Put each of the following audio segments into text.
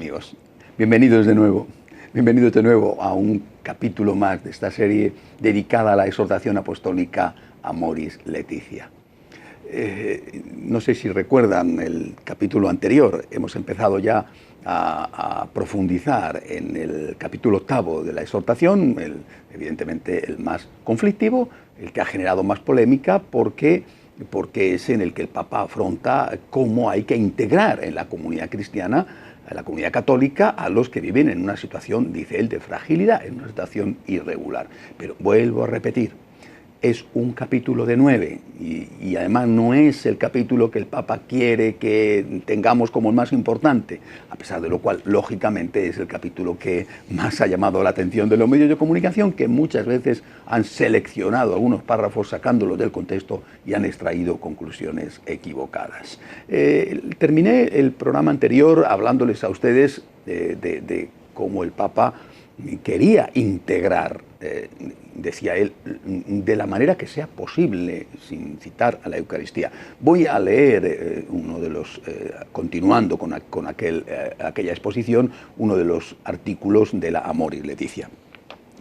amigos. Bienvenidos de nuevo. Bienvenidos de nuevo a un capítulo más de esta serie dedicada a la exhortación apostólica Amoris Laetitia. No sé si recuerdan el capítulo anterior. Hemos empezado ya a profundizar en el capítulo 8 de la exhortación, evidentemente el más conflictivo, el que ha generado más polémica, porque es en el que el Papa afronta cómo hay que integrar en la comunidad cristiana, en la comunidad católica, a los que viven en una situación, dice él, de fragilidad, en una situación irregular. Pero vuelvo a repetir, es un capítulo de 9 y además no es el capítulo que el Papa quiere que tengamos como el más importante, a pesar de lo cual, lógicamente, es el capítulo que más ha llamado la atención de los medios de comunicación, que muchas veces han seleccionado algunos párrafos sacándolos del contexto y han extraído conclusiones equivocadas. Terminé el programa anterior hablándoles a ustedes de cómo el Papa quería integrar, decía él, de la manera que sea posible, sin citar a la Eucaristía. Voy a leer continuando con aquella exposición, uno de los artículos de la Amoris Laetitia.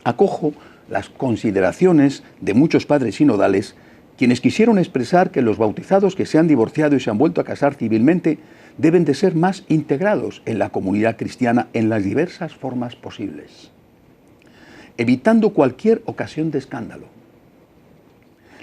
Acojo las consideraciones de muchos padres sinodales, quienes quisieron expresar que los bautizados que se han divorciado y se han vuelto a casar civilmente deben de ser más integrados en la comunidad cristiana en las diversas formas posibles, evitando cualquier ocasión de escándalo.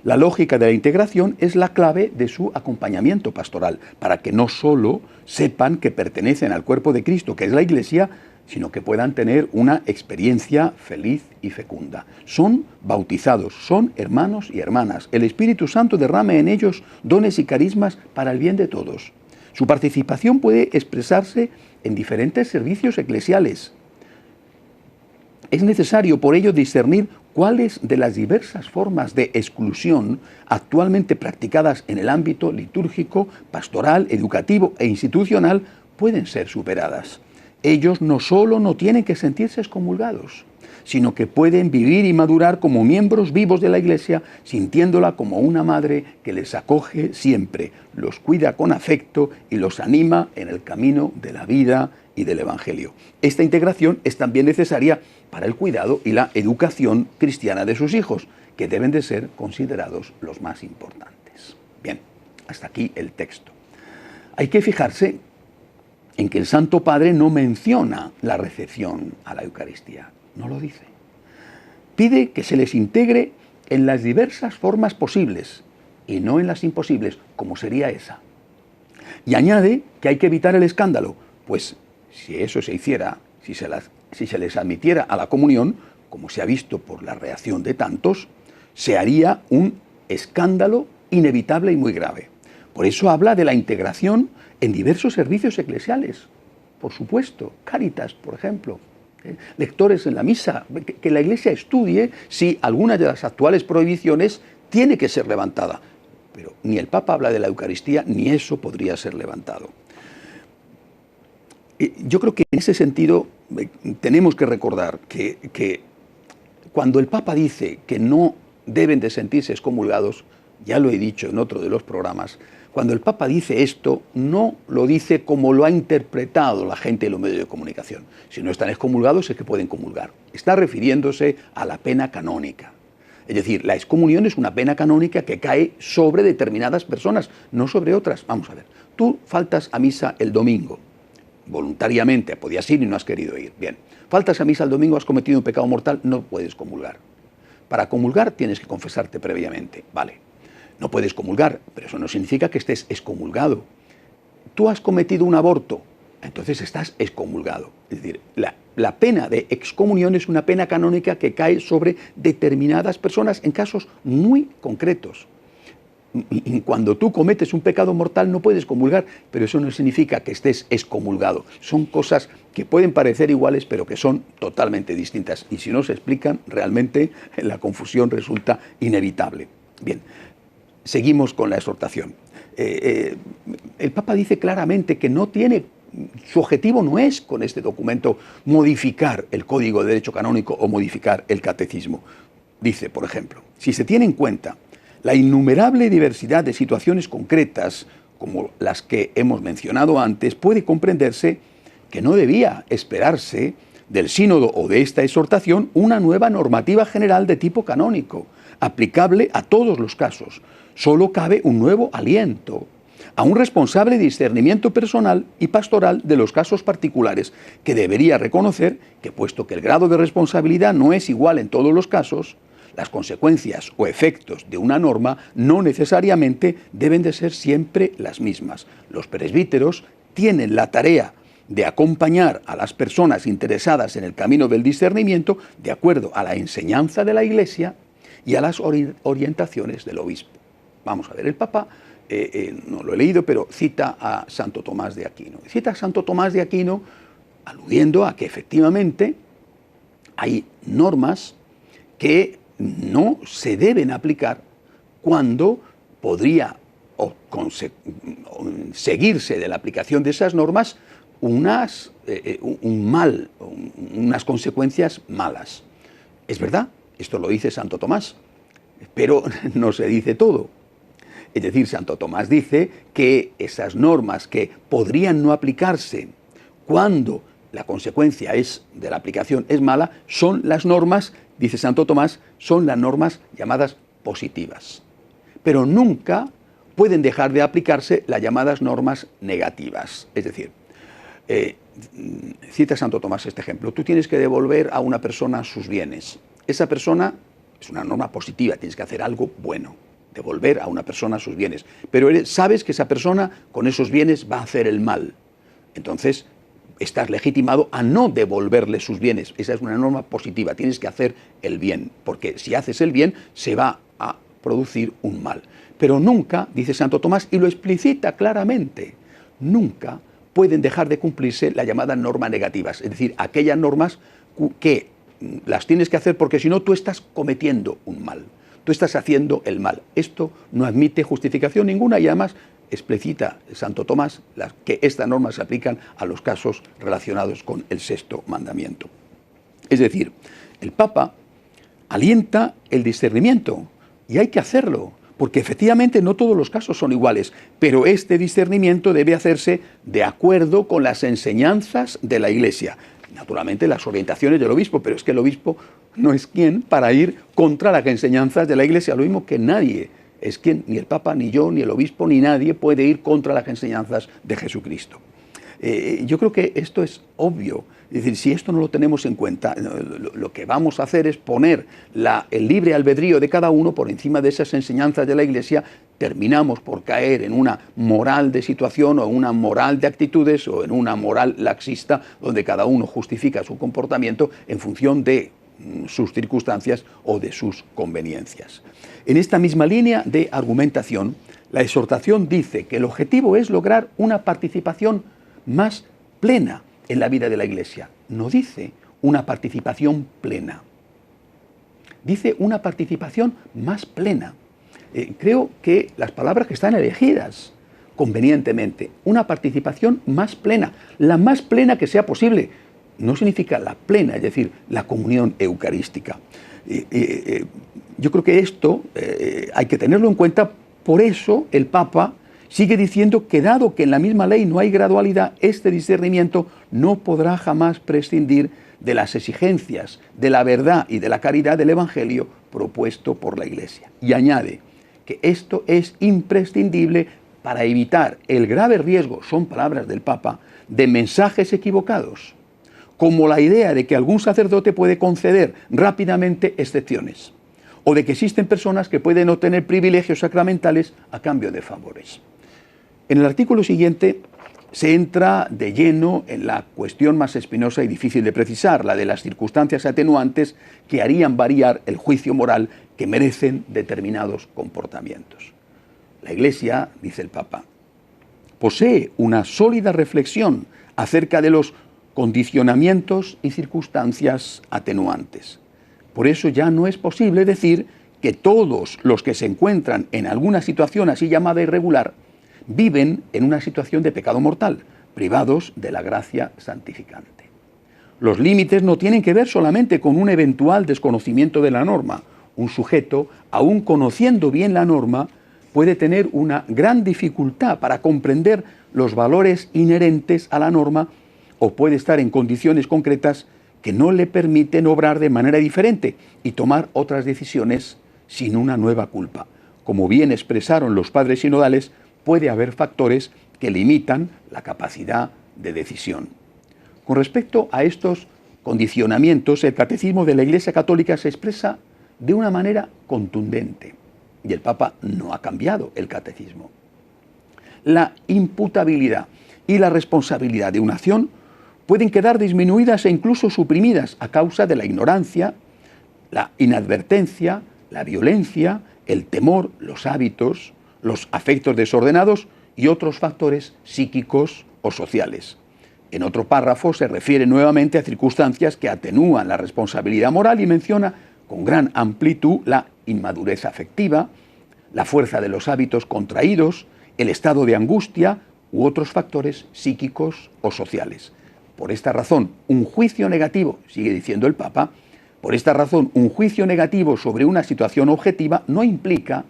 La lógica de la integración es la clave de su acompañamiento pastoral, para que no solo sepan que pertenecen al cuerpo de Cristo, que es la Iglesia, sino que puedan tener una experiencia feliz y fecunda. Son bautizados, son hermanos y hermanas. El Espíritu Santo derrama en ellos dones y carismas para el bien de todos. Su participación puede expresarse en diferentes servicios eclesiales. Es necesario, por ello, discernir cuáles de las diversas formas de exclusión actualmente practicadas en el ámbito litúrgico, pastoral, educativo e institucional pueden ser superadas. Ellos no solo no tienen que sentirse excomulgados, sino que pueden vivir y madurar como miembros vivos de la Iglesia, sintiéndola como una madre que les acoge siempre, los cuida con afecto y los anima en el camino de la vida y del Evangelio. Esta integración es también necesaria para el cuidado y la educación cristiana de sus hijos, que deben de ser considerados los más importantes. Bien, hasta aquí el texto. Hay que fijarse en que el Santo Padre no menciona la recepción a la Eucaristía, no lo dice. Pide que se les integre en las diversas formas posibles y no en las imposibles, como sería esa. Y añade que hay que evitar el escándalo, pues si eso se hiciera, si se les admitiera a la comunión, como se ha visto por la reacción de tantos, se haría un escándalo inevitable y muy grave. Por eso habla de la integración en diversos servicios eclesiales, por supuesto, Cáritas, por ejemplo, lectores en la misa, que la Iglesia estudie si alguna de las actuales prohibiciones tiene que ser levantada. Pero ni el Papa habla de la Eucaristía, ni eso podría ser levantado. Yo creo que en ese sentido tenemos que recordar que cuando el Papa dice que no deben de sentirse excomulgados, ya lo he dicho en otro de los programas, cuando el Papa dice esto, no lo dice como lo ha interpretado la gente de los medios de comunicación. Si no están excomulgados es que pueden comulgar. Está refiriéndose a la pena canónica. Es decir, la excomunión es una pena canónica que cae sobre determinadas personas, no sobre otras. Vamos a ver, tú faltas a misa el domingo, voluntariamente, podías ir y no has querido ir. Bien, faltas a misa el domingo, has cometido un pecado mortal, no puedes comulgar. Para comulgar tienes que confesarte previamente, vale. No puedes comulgar, pero eso no significa que estés excomulgado. Tú has cometido un aborto, entonces estás excomulgado. Es decir, la pena de excomunión es una pena canónica que cae sobre determinadas personas en casos muy concretos. Y cuando tú cometes un pecado mortal no puedes comulgar, pero eso no significa que estés excomulgado. Son cosas que pueden parecer iguales, pero que son totalmente distintas. Y si no se explican, realmente la confusión resulta inevitable. Bien. Seguimos con la exhortación. El Papa dice claramente que su objetivo no es con este documento modificar el Código de Derecho Canónico o modificar el Catecismo. Dice, por ejemplo, si se tiene en cuenta la innumerable diversidad de situaciones concretas, como las que hemos mencionado antes, puede comprenderse que no debía esperarse del sínodo o de esta exhortación una nueva normativa general de tipo canónico, aplicable a todos los casos. Solo cabe un nuevo aliento a un responsable discernimiento personal y pastoral de los casos particulares, que debería reconocer que, puesto que el grado de responsabilidad no es igual en todos los casos, las consecuencias o efectos de una norma no necesariamente deben de ser siempre las mismas. Los presbíteros tienen la tarea de acompañar a las personas interesadas en el camino del discernimiento de acuerdo a la enseñanza de la Iglesia y a las orientaciones del obispo. Vamos a ver, el Papa, no lo he leído, pero cita a Santo Tomás de Aquino. Cita a Santo Tomás de Aquino aludiendo a que efectivamente hay normas que no se deben aplicar cuando podría seguirse de la aplicación de esas normas unas consecuencias malas. Es verdad, esto lo dice Santo Tomás, pero no se dice todo. Es decir, Santo Tomás dice que esas normas que podrían no aplicarse cuando la consecuencia de la aplicación es mala, son las normas, dice Santo Tomás, son las normas llamadas positivas. Pero nunca pueden dejar de aplicarse las llamadas normas negativas. Es decir, cita Santo Tomás este ejemplo: tú tienes que devolver a una persona sus bienes. Esa persona es una norma positiva, tienes que hacer algo bueno, devolver a una persona sus bienes. Pero sabes que esa persona con esos bienes va a hacer el mal. Entonces, estás legitimado a no devolverle sus bienes. Esa es una norma positiva, tienes que hacer el bien, porque si haces el bien se va a producir un mal. Pero nunca, dice Santo Tomás, y lo explicita claramente, nunca pueden dejar de cumplirse las llamadas normas negativas, es decir, aquellas normas que las tienes que hacer porque si no tú estás cometiendo un mal, tú estás haciendo el mal. Esto no admite justificación ninguna y además explicita Santo Tomás que estas normas se aplican a los casos relacionados con el sexto mandamiento. Es decir, el Papa alienta el discernimiento y hay que hacerlo, porque efectivamente no todos los casos son iguales, pero este discernimiento debe hacerse de acuerdo con las enseñanzas de la Iglesia. Naturalmente las orientaciones del obispo, pero es que el obispo no es quien para ir contra las enseñanzas de la Iglesia, lo mismo que nadie es quien, ni el Papa, ni yo, ni el obispo, ni nadie puede ir contra las enseñanzas de Jesucristo. Yo creo que esto es obvio. Es decir, si esto no lo tenemos en cuenta, lo que vamos a hacer es poner el libre albedrío de cada uno por encima de esas enseñanzas de la Iglesia. Terminamos por caer en una moral de situación o en una moral de actitudes o en una moral laxista donde cada uno justifica su comportamiento en función de sus circunstancias o de sus conveniencias. En esta misma línea de argumentación, la exhortación dice que el objetivo es lograr una participación más plena en la vida de la Iglesia. No dice una participación plena, dice una participación más plena. Creo que las palabras que están elegidas convenientemente, una participación más plena, la más plena que sea posible. No significa la plena, es decir, la comunión eucarística. Yo creo que esto hay que tenerlo en cuenta, por eso el Papa sigue diciendo que dado que en la misma ley no hay gradualidad, este discernimiento no podrá jamás prescindir de las exigencias de la verdad y de la caridad del Evangelio propuesto por la Iglesia. Y añade que esto es imprescindible para evitar el grave riesgo, son palabras del Papa, de mensajes equivocados, como la idea de que algún sacerdote puede conceder rápidamente excepciones, o de que existen personas que pueden obtener privilegios sacramentales a cambio de favores. En el artículo siguiente se entra de lleno en la cuestión más espinosa y difícil de precisar, la de las circunstancias atenuantes que harían variar el juicio moral que merecen determinados comportamientos. La Iglesia, dice el Papa, posee una sólida reflexión acerca de los condicionamientos y circunstancias atenuantes. Por eso ya no es posible decir que todos los que se encuentran en alguna situación así llamada irregular viven en una situación de pecado mortal, privados de la gracia santificante. Los límites no tienen que ver solamente con un eventual desconocimiento de la norma. Un sujeto, aun conociendo bien la norma, puede tener una gran dificultad para comprender los valores inherentes a la norma o puede estar en condiciones concretas que no le permiten obrar de manera diferente y tomar otras decisiones sin una nueva culpa. Como bien expresaron los padres sinodales, puede haber factores que limitan la capacidad de decisión. Con respecto a estos condicionamientos, el catecismo de la Iglesia Católica se expresa de una manera contundente, y el Papa no ha cambiado el catecismo. La imputabilidad y la responsabilidad de una acción pueden quedar disminuidas e incluso suprimidas a causa de la ignorancia, la inadvertencia, la violencia, el temor, los hábitos, los afectos desordenados y otros factores psíquicos o sociales. En otro párrafo se refiere nuevamente a circunstancias que atenúan la responsabilidad moral y menciona con gran amplitud la inmadurez afectiva, la fuerza de los hábitos contraídos, el estado de angustia u otros factores psíquicos o sociales. Por esta razón, un juicio negativo, sigue diciendo el Papa, por esta razón, un juicio negativo sobre una situación objetiva no implica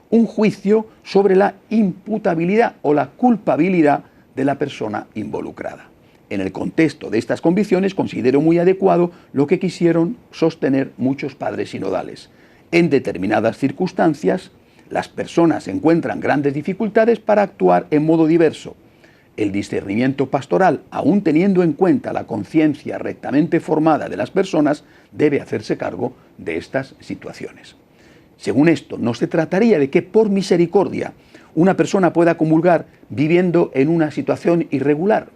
un juicio sobre la imputabilidad o la culpabilidad de la persona involucrada. En el contexto de estas convicciones considero muy adecuado lo que quisieron sostener muchos padres sinodales. En determinadas circunstancias, las personas encuentran grandes dificultades para actuar en modo diverso. El discernimiento pastoral, aun teniendo en cuenta la conciencia rectamente formada de las personas, debe hacerse cargo de estas situaciones. Según esto, no se trataría de que por misericordia una persona pueda comulgar viviendo en una situación irregular,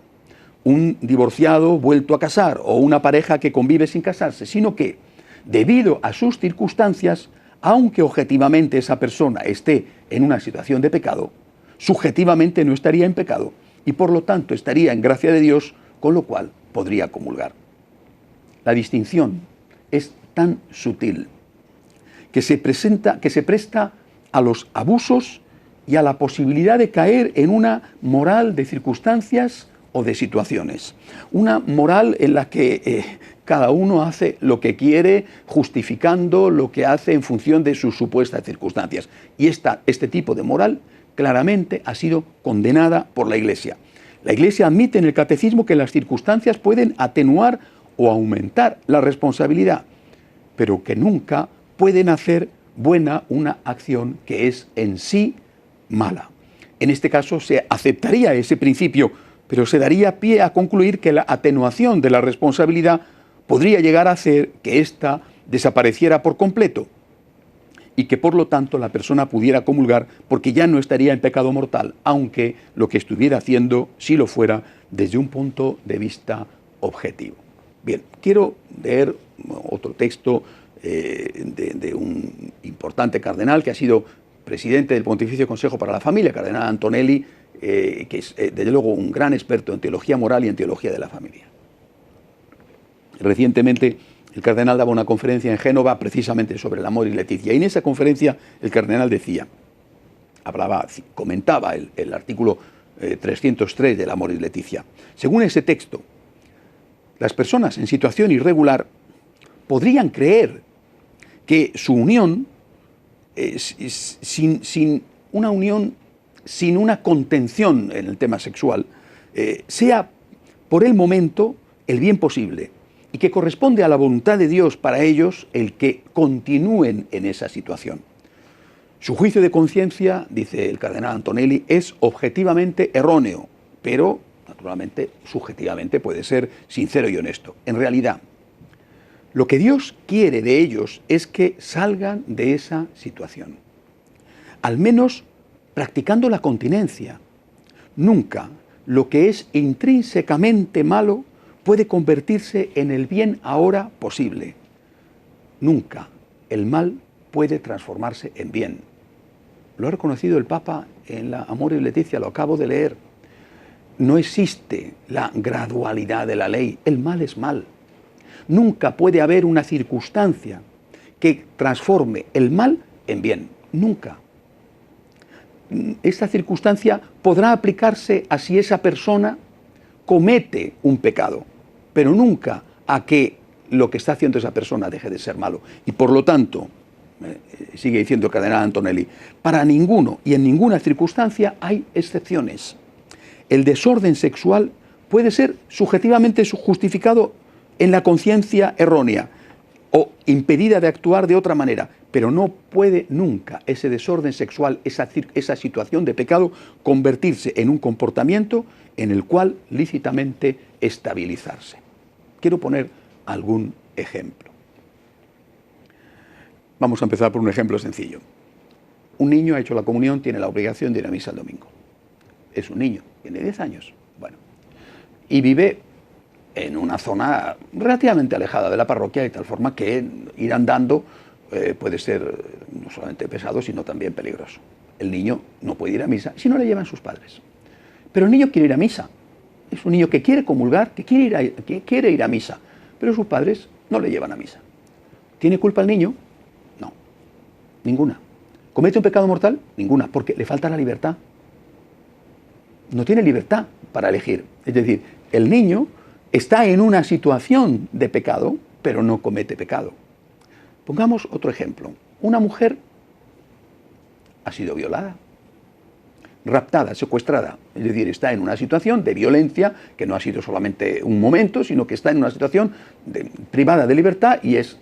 un divorciado vuelto a casar o una pareja que convive sin casarse, sino que, debido a sus circunstancias, aunque objetivamente esa persona esté en una situación de pecado, subjetivamente no estaría en pecado y por lo tanto estaría en gracia de Dios, con lo cual podría comulgar. La distinción es tan sutil que se presta a los abusos y a la posibilidad de caer en una moral de circunstancias o de situaciones. Una moral en la que cada uno hace lo que quiere, justificando lo que hace en función de sus supuestas circunstancias. Y este tipo de moral claramente ha sido condenada por la Iglesia. La Iglesia admite en el catecismo que las circunstancias pueden atenuar o aumentar la responsabilidad, pero que nunca pueden hacer buena una acción que es en sí mala. En este caso se aceptaría ese principio, pero se daría pie a concluir que la atenuación de la responsabilidad podría llegar a hacer que ésta desapareciera por completo y que por lo tanto la persona pudiera comulgar porque ya no estaría en pecado mortal, aunque lo que estuviera haciendo sí lo fuera desde un punto de vista objetivo. Bien, quiero leer otro texto de un importante cardenal que ha sido presidente del Pontificio Consejo para la Familia, cardenal Antonelli, que es desde luego un gran experto en teología moral y en teología de la familia. Recientemente el cardenal daba una conferencia en Génova precisamente sobre el amor y Leticia, y en esa conferencia el cardenal decía, comentaba el artículo 303 del amor y Leticia. Según ese texto, las personas en situación irregular podrían creer que su unión, sin una contención en el tema sexual, sea por el momento el bien posible y que corresponde a la voluntad de Dios para ellos el que continúen en esa situación. Su juicio de conciencia, dice el cardenal Antonelli, es objetivamente erróneo, pero naturalmente subjetivamente puede ser sincero y honesto. En realidad, lo que Dios quiere de ellos es que salgan de esa situación, al menos practicando la continencia. Nunca lo que es intrínsecamente malo puede convertirse en el bien ahora posible. Nunca el mal puede transformarse en bien. Lo ha reconocido el Papa en la Amor y Leticia, lo acabo de leer. No existe la gradualidad de la ley, el mal es mal. Nunca puede haber una circunstancia que transforme el mal en bien, nunca. Esta circunstancia podrá aplicarse a si esa persona comete un pecado, pero nunca a que lo que está haciendo esa persona deje de ser malo. Y por lo tanto, sigue diciendo el cardenal Antonelli, para ninguno y en ninguna circunstancia hay excepciones. El desorden sexual puede ser subjetivamente justificado en la conciencia errónea o impedida de actuar de otra manera, pero no puede nunca ese desorden sexual, esa situación de pecado, convertirse en un comportamiento en el cual lícitamente estabilizarse. Quiero poner algún ejemplo. Vamos a empezar por un ejemplo sencillo. Un niño ha hecho la comunión, tiene la obligación de ir a misa el domingo. Es un niño, tiene 10 años. Bueno, y vive en una zona relativamente alejada de la parroquia, de tal forma que ir andando puede ser no solamente pesado, sino también peligroso. El niño no puede ir a misa si no le llevan sus padres. Pero el niño quiere ir a misa. Es un niño que quiere comulgar, que quiere ir a misa, pero sus padres no le llevan a misa. ¿Tiene culpa el niño? No, ninguna. ¿Comete un pecado mortal? Ninguna, porque le falta la libertad. No tiene libertad para elegir. Es decir, el niño está en una situación de pecado, pero no comete pecado. Pongamos otro ejemplo. Una mujer ha sido violada, raptada, secuestrada. Es decir, está en una situación de violencia que no ha sido solamente un momento, sino que está en una situación privada de libertad y es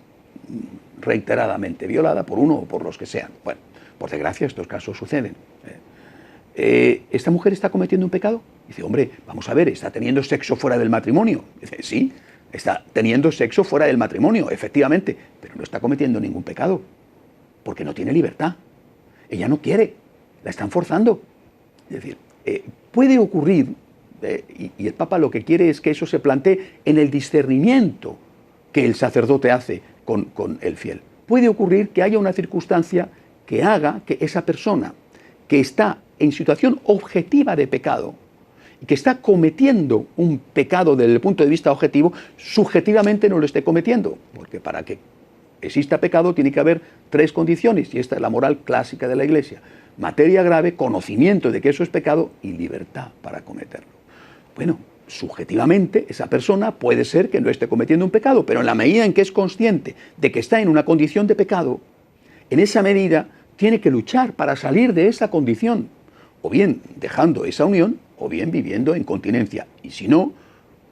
reiteradamente violada por uno o por los que sean. Bueno, por desgracia estos casos suceden. ¿Esta mujer está cometiendo un pecado? Dice, hombre, vamos a ver, ¿está teniendo sexo fuera del matrimonio? Dice, sí, está teniendo sexo fuera del matrimonio, efectivamente, pero no está cometiendo ningún pecado, porque no tiene libertad. Ella no quiere, la están forzando. Es decir, puede ocurrir, y el Papa lo que quiere es que eso se plantee en el discernimiento que el sacerdote hace con el fiel. Puede ocurrir que haya una circunstancia que haga que esa persona que está en situación objetiva de pecado, que está cometiendo un pecado desde el punto de vista objetivo, subjetivamente no lo esté cometiendo, porque para que exista pecado tiene que haber 3 condiciones, y esta es la moral clásica de la Iglesia: materia grave, conocimiento de que eso es pecado y libertad para cometerlo. Bueno, subjetivamente esa persona puede ser que no esté cometiendo un pecado, pero en la medida en que es consciente de que está en una condición de pecado, en esa medida tiene que luchar para salir de esa condición, o bien dejando esa unión, o bien viviendo en continencia. Y si no,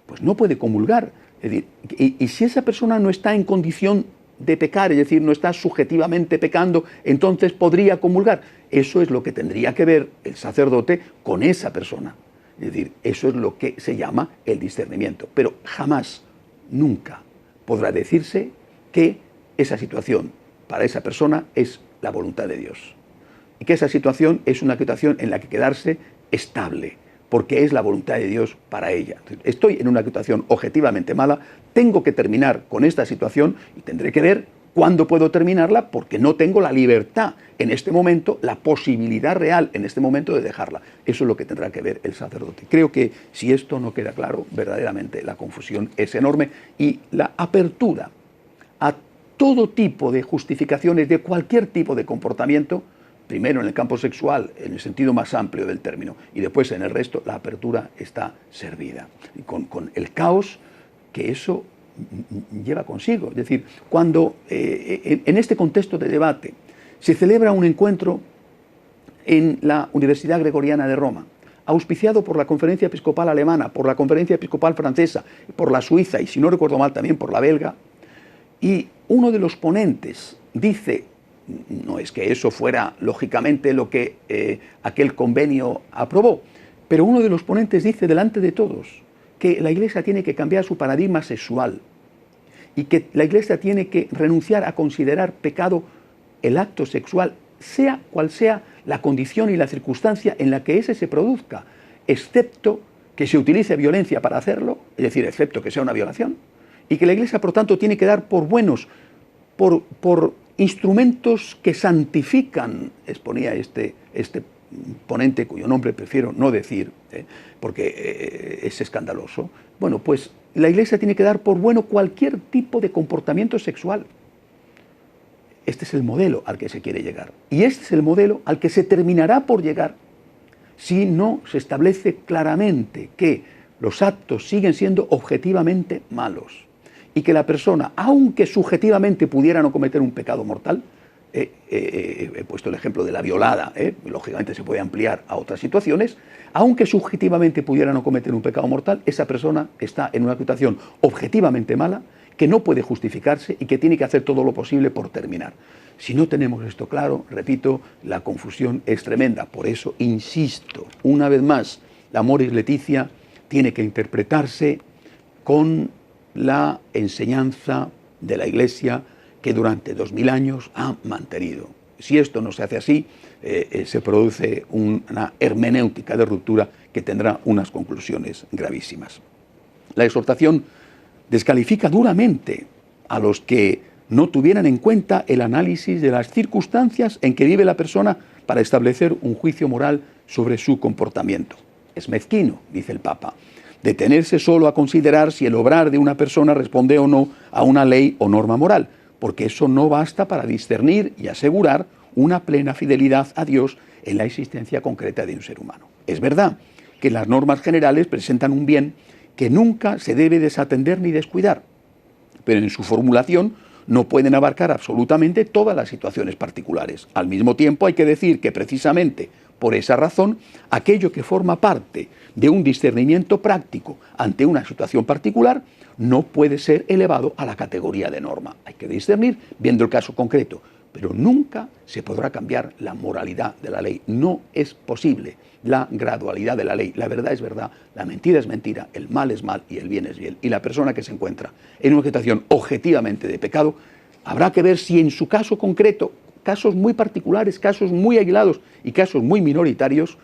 pues no puede comulgar. Es decir, y si esa persona no está en condición de pecar, es decir, no está subjetivamente pecando, entonces podría comulgar. Eso es lo que tendría que ver el sacerdote con esa persona. Es decir, eso es lo que se llama el discernimiento. Pero jamás, nunca podrá decirse que esa situación para esa persona es la voluntad de Dios. Y que esa situación es una situación en la que quedarse estable, porque es la voluntad de Dios para ella. Estoy en una situación objetivamente mala, tengo que terminar con esta situación y tendré que ver cuándo puedo terminarla, porque no tengo la libertad en este momento, la posibilidad real en este momento de dejarla. Eso es lo que tendrá que ver el sacerdote. Creo que si esto no queda claro, verdaderamente la confusión es enorme, y la apertura a todo tipo de justificaciones de cualquier tipo de comportamiento, primero en el campo sexual, en el sentido más amplio del término, y después en el resto, la apertura está servida. Y con el caos que eso lleva consigo. Es decir, cuando en este contexto de debate se celebra un encuentro en la Universidad Gregoriana de Roma, auspiciado por la Conferencia Episcopal Alemana, por la Conferencia Episcopal Francesa, por la Suiza y, si no recuerdo mal, también por la belga, y uno de los ponentes dice, no es que eso fuera lógicamente lo que aquel convenio aprobó, pero uno de los ponentes dice delante de todos que la Iglesia tiene que cambiar su paradigma sexual y que la Iglesia tiene que renunciar a considerar pecado el acto sexual, sea cual sea la condición y la circunstancia en la que ese se produzca, excepto que se utilice violencia para hacerlo, es decir, excepto que sea una violación, y que la Iglesia, por tanto, tiene que dar por buenos, por instrumentos que santifican, exponía este ponente cuyo nombre prefiero no decir, porque es escandaloso. Bueno, pues la Iglesia tiene que dar por bueno cualquier tipo de comportamiento sexual. Este es el modelo al que se quiere llegar. Y este es el modelo al que se terminará por llegar si no se establece claramente que los actos siguen siendo objetivamente malos y que la persona, aunque subjetivamente pudiera no cometer un pecado mortal, he puesto el ejemplo de la violada, lógicamente se puede ampliar a otras situaciones, aunque subjetivamente pudiera no cometer un pecado mortal, esa persona está en una situación objetivamente mala, que no puede justificarse y que tiene que hacer todo lo posible por terminar. Si no tenemos esto claro, repito, la confusión es tremenda. Por eso insisto, una vez más, la Amoris Laetitia tiene que interpretarse con la enseñanza de la Iglesia que durante 2000 años ha mantenido. Si esto no se hace así, se produce una hermenéutica de ruptura que tendrá unas conclusiones gravísimas. La exhortación descalifica duramente a los que no tuvieran en cuenta el análisis de las circunstancias en que vive la persona para establecer un juicio moral sobre su comportamiento. Es mezquino, dice el Papa, detenerse solo a considerar si el obrar de una persona responde o no a una ley o norma moral, porque eso no basta para discernir y asegurar una plena fidelidad a Dios en la existencia concreta de un ser humano. Es verdad que las normas generales presentan un bien que nunca se debe desatender ni descuidar, pero en su formulación no pueden abarcar absolutamente todas las situaciones particulares. Al mismo tiempo hay que decir que precisamente por esa razón, aquello que forma parte de un discernimiento práctico ante una situación particular no puede ser elevado a la categoría de norma. Hay que discernir viendo el caso concreto, pero nunca se podrá cambiar la moralidad de la ley. No es posible la gradualidad de la ley. La verdad es verdad, la mentira es mentira, el mal es mal y el bien es bien. Y la persona que se encuentra en una situación objetivamente de pecado, habrá que ver si en su caso concreto, casos muy particulares, casos muy aislados y casos muy minoritarios,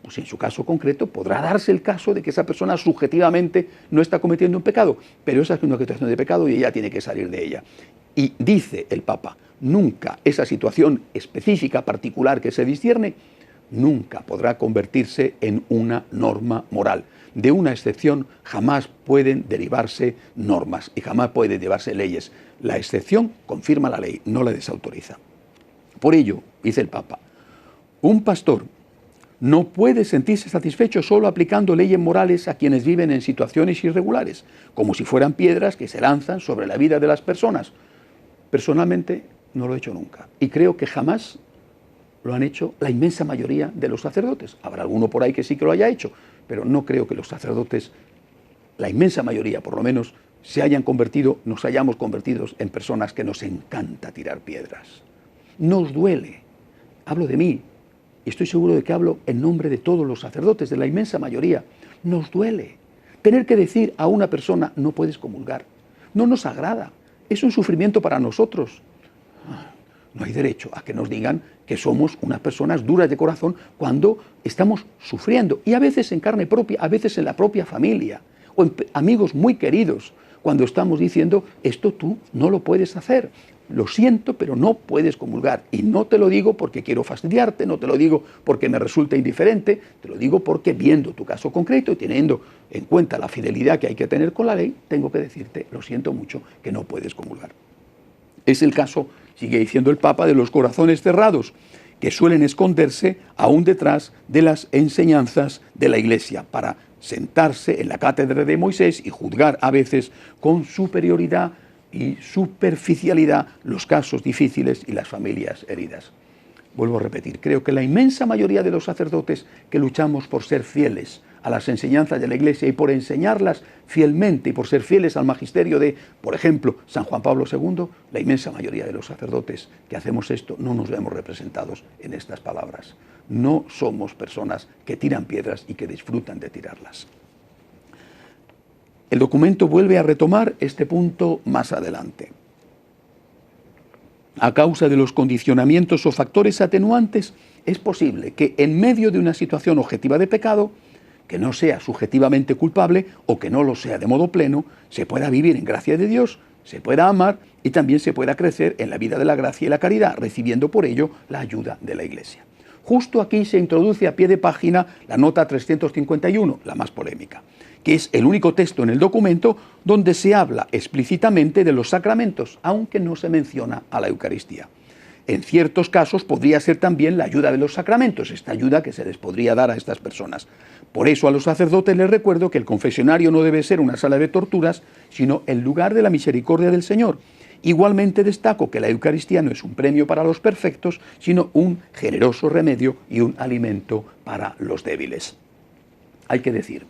pues en su caso concreto podrá darse el caso de que esa persona subjetivamente no está cometiendo un pecado, pero esa es una situación de pecado y ella tiene que salir de ella. Y dice el Papa, nunca esa situación específica, particular que se discierne, nunca podrá convertirse en una norma moral. De una excepción jamás pueden derivarse normas y jamás pueden derivarse leyes. La excepción confirma la ley, no la desautoriza. Por ello, dice el Papa, un pastor no puede sentirse satisfecho solo aplicando leyes morales a quienes viven en situaciones irregulares, como si fueran piedras que se lanzan sobre la vida de las personas. Personalmente no lo he hecho nunca y creo que jamás lo han hecho la inmensa mayoría de los sacerdotes. Habrá alguno por ahí que sí que lo haya hecho, pero no creo que los sacerdotes, la inmensa mayoría por lo menos, nos hayamos convertido en personas que nos encanta tirar piedras. Nos duele, hablo de mí, y estoy seguro de que hablo en nombre de todos los sacerdotes, de la inmensa mayoría, nos duele tener que decir a una persona no puedes comulgar, no nos agrada, es un sufrimiento para nosotros. No hay derecho a que nos digan que somos unas personas duras de corazón cuando estamos sufriendo, y a veces en carne propia, a veces en la propia familia, o en amigos muy queridos, cuando estamos diciendo esto tú no lo puedes hacer. Lo siento, pero no puedes comulgar. Y no te lo digo porque quiero fastidiarte, no te lo digo porque me resulta indiferente, te lo digo porque viendo tu caso concreto y teniendo en cuenta la fidelidad que hay que tener con la ley, tengo que decirte, lo siento mucho, que no puedes comulgar. Es el caso, sigue diciendo el Papa, de los corazones cerrados, que suelen esconderse aún detrás de las enseñanzas de la Iglesia, para sentarse en la cátedra de Moisés y juzgar a veces con superioridad y superficialidad los casos difíciles y las familias heridas. Vuelvo a repetir, creo que la inmensa mayoría de los sacerdotes que luchamos por ser fieles a las enseñanzas de la Iglesia y por enseñarlas fielmente y por ser fieles al magisterio de, por ejemplo, San Juan Pablo II, la inmensa mayoría de los sacerdotes que hacemos esto no nos vemos representados en estas palabras. No somos personas que tiran piedras y que disfrutan de tirarlas. El documento vuelve a retomar este punto más adelante. A causa de los condicionamientos o factores atenuantes, es posible que en medio de una situación objetiva de pecado, que no sea subjetivamente culpable o que no lo sea de modo pleno, se pueda vivir en gracia de Dios, se pueda amar y también se pueda crecer en la vida de la gracia y la caridad, recibiendo por ello la ayuda de la Iglesia. Justo aquí se introduce a pie de página la nota 351, la más polémica, que es el único texto en el documento donde se habla explícitamente de los sacramentos, aunque no se menciona a la Eucaristía. En ciertos casos podría ser también la ayuda de los sacramentos, esta ayuda que se les podría dar a estas personas. Por eso a los sacerdotes les recuerdo que el confesionario no debe ser una sala de torturas, sino el lugar de la misericordia del Señor, Igualmente destaco que la Eucaristía no es un premio para los perfectos, sino un generoso remedio y un alimento para los débiles. Hay que decir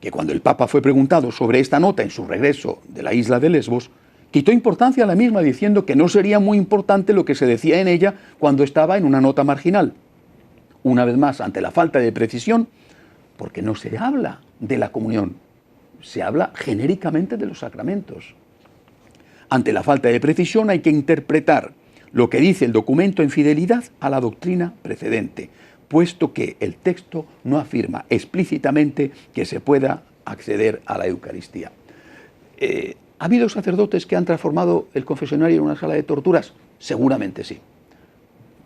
que cuando el Papa fue preguntado sobre esta nota en su regreso de la isla de Lesbos, quitó importancia a la misma diciendo que no sería muy importante lo que se decía en ella cuando estaba en una nota marginal. Una vez más, ante la falta de precisión, porque no se habla de la comunión, se habla genéricamente de los sacramentos. Ante la falta de precisión hay que interpretar lo que dice el documento en fidelidad a la doctrina precedente, puesto que el texto no afirma explícitamente que se pueda acceder a la Eucaristía. ¿Ha habido sacerdotes que han transformado el confesionario en una sala de torturas? Seguramente sí,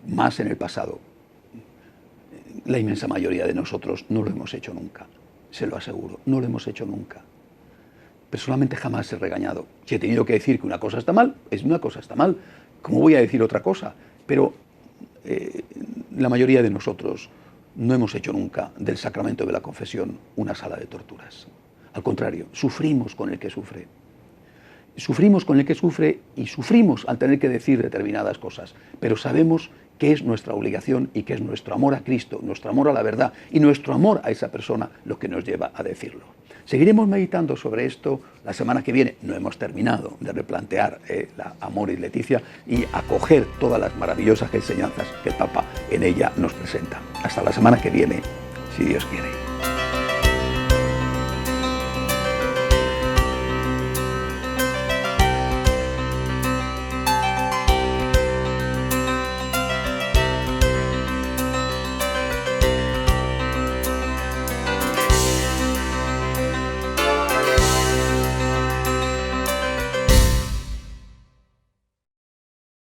más en el pasado. La inmensa mayoría de nosotros no lo hemos hecho nunca, se lo aseguro, no lo hemos hecho nunca. Personalmente jamás he regañado. Si he tenido que decir que una cosa está mal, es una cosa está mal. ¿Cómo voy a decir otra cosa? Pero la mayoría de nosotros no hemos hecho nunca del sacramento de la confesión una sala de torturas. Al contrario, sufrimos con el que sufre. Sufrimos con el que sufre y sufrimos al tener que decir determinadas cosas, pero sabemos que es nuestra obligación y que es nuestro amor a Cristo, nuestro amor a la verdad y nuestro amor a esa persona lo que nos lleva a decirlo. Seguiremos meditando sobre esto la semana que viene. No hemos terminado de replantear la Amoris Laetitia y acoger todas las maravillosas enseñanzas que el Papa en ella nos presenta. Hasta la semana que viene, si Dios quiere.